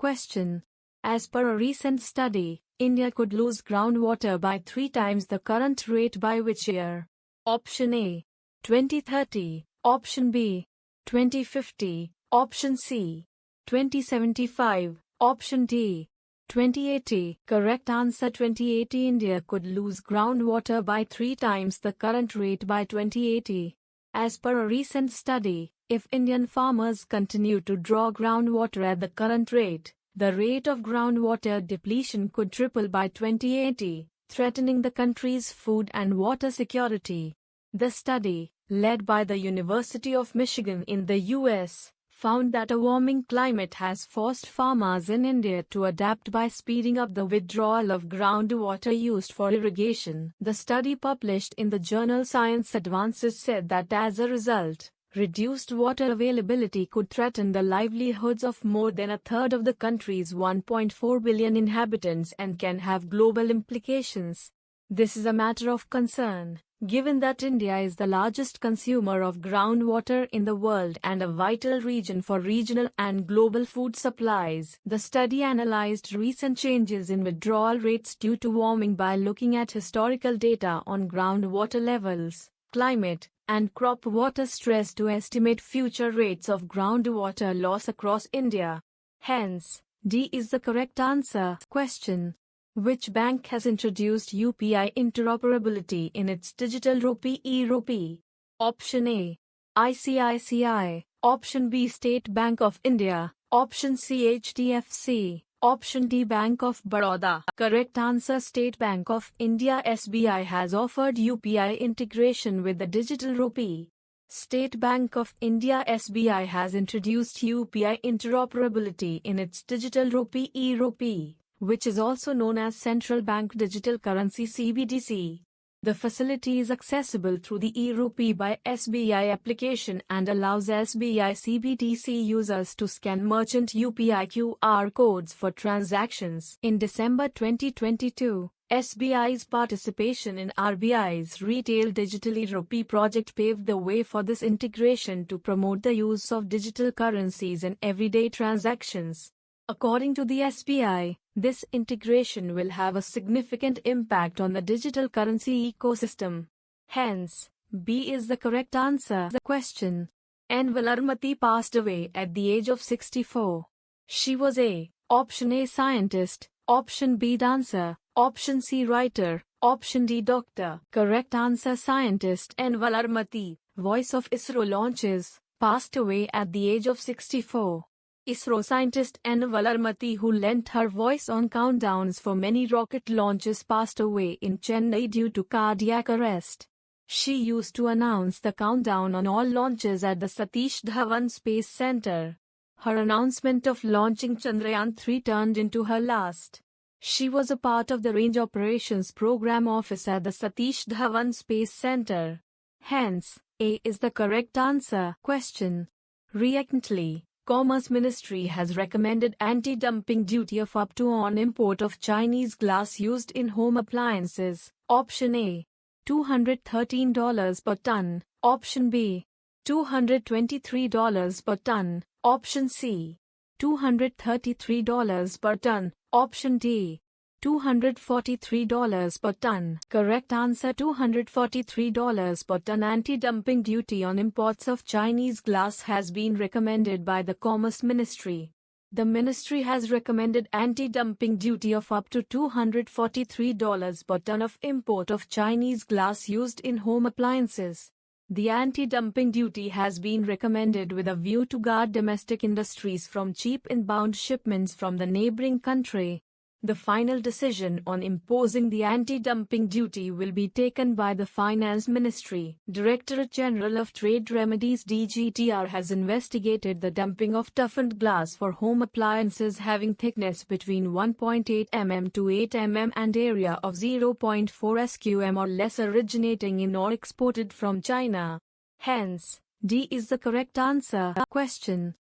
Question. As per a recent study, India could lose groundwater by 3 times the current rate by which year? Option A. 2030. Option B. 2050. Option C. 2075. Option D. 2080. Correct answer 2080. India could lose groundwater by 3 times the current rate by 2080. As per a recent study, if Indian farmers continue to draw groundwater at the current rate, the rate of groundwater depletion could triple by 2080, threatening the country's food and water security. The study, led by the University of Michigan in the US, found that a warming climate has forced farmers in India to adapt by speeding up the withdrawal of groundwater used for irrigation. The study published in the journal Science Advances said that as a result, reduced water availability could threaten the livelihoods of more than a third of the country's 1.4 billion inhabitants and can have global implications. This is a matter of concern, given that India is the largest consumer of groundwater in the world and a vital region for regional and global food supplies. The study analyzed recent changes in withdrawal rates due to warming by looking at historical data on groundwater levels, climate, and crop water stress to estimate future rates of groundwater loss across India. Hence, D is the correct answer. Question. Which bank has introduced UPI interoperability in its digital rupee e-rupee? Option A. ICICI. Option B. State Bank of India. Option C. HDFC. Option D. Bank of Baroda. Correct answer. State Bank of India (SBI) has offered UPI integration with the digital rupee. State Bank of India (SBI) has introduced UPI interoperability in its digital rupee e-rupee, which is also known as Central Bank Digital Currency (CBDC). The facility is accessible through the e-rupee by SBI application and allows SBI CBDC users to scan merchant UPI QR codes for transactions. In December 2022, SBI's participation in RBI's Retail Digital e-rupee project paved the way for this integration to promote the use of digital currencies in everyday transactions. According to the SBI, this integration will have a significant impact on the digital currency ecosystem. Hence, B is the correct answer. The question. N. Valarmati passed away at the age of 64. She was A. Option A. Scientist. Option B. Dancer. Option C. Writer. Option D. Doctor. Correct answer. Scientist. N. Valarmati, voice of ISRO launches, passed away at the age of 64. ISRO scientist N. Valarmati, who lent her voice on countdowns for many rocket launches, passed away in Chennai due to cardiac arrest. She used to announce the countdown on all launches at the Satish Dhawan Space Center. Her announcement of launching Chandrayaan-3 turned into her last. She was a part of the Range Operations Program Office at the Satish Dhawan Space Center. Hence, A is the correct answer. Question. Recently, Commerce Ministry has recommended anti-dumping duty of up to on import of Chinese glass used in home appliances. Option A. $213 per ton. Option B. $223 per ton. Option C. $233 per ton. Option D. $243 per ton. Correct answer. $243 per ton. Anti-dumping duty on imports of Chinese glass has been recommended by the Commerce Ministry. The ministry has recommended anti-dumping duty of up to $243 per ton of import of Chinese glass used in home appliances. The anti-dumping duty has been recommended with a view to guard domestic industries from cheap inbound shipments from the neighboring country. The final decision on imposing the anti-dumping duty will be taken by the Finance Ministry. Directorate General of Trade Remedies (DGTR) has investigated the dumping of toughened glass for home appliances having thickness between 1.8 mm to 8 mm and area of 0.4 sqm or less originating in or exported from China. Hence, D is the correct answer. Question.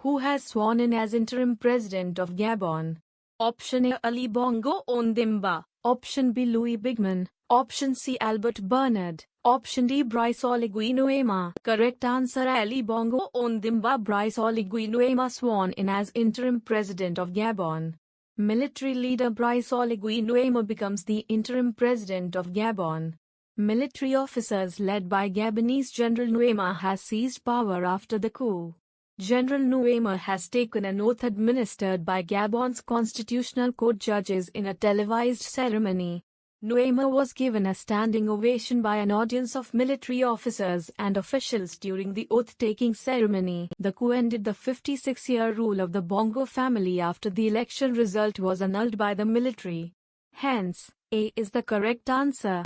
Who has sworn in as interim president of Gabon? Option A. Ali Bongo Ondimba. Option B. Louis Bigman. Option C. Albert Bernard. Option D. Brice Oligui Nguema. Correct answer: Ali Bongo Ondimba Brice Oligui Nguema sworn in as interim president of Gabon. Military leader Brice Oligui Nguema becomes the interim president of Gabon. Military officers led by Gabonese General Nguema has seized power after the coup. General Nguema has taken an oath administered by Gabon's Constitutional Court judges in a televised ceremony. Nguema was given a standing ovation by an audience of military officers and officials during the oath-taking ceremony. The coup ended the 56-year rule of the Bongo family after the election result was annulled by the military. Hence, A is the correct answer.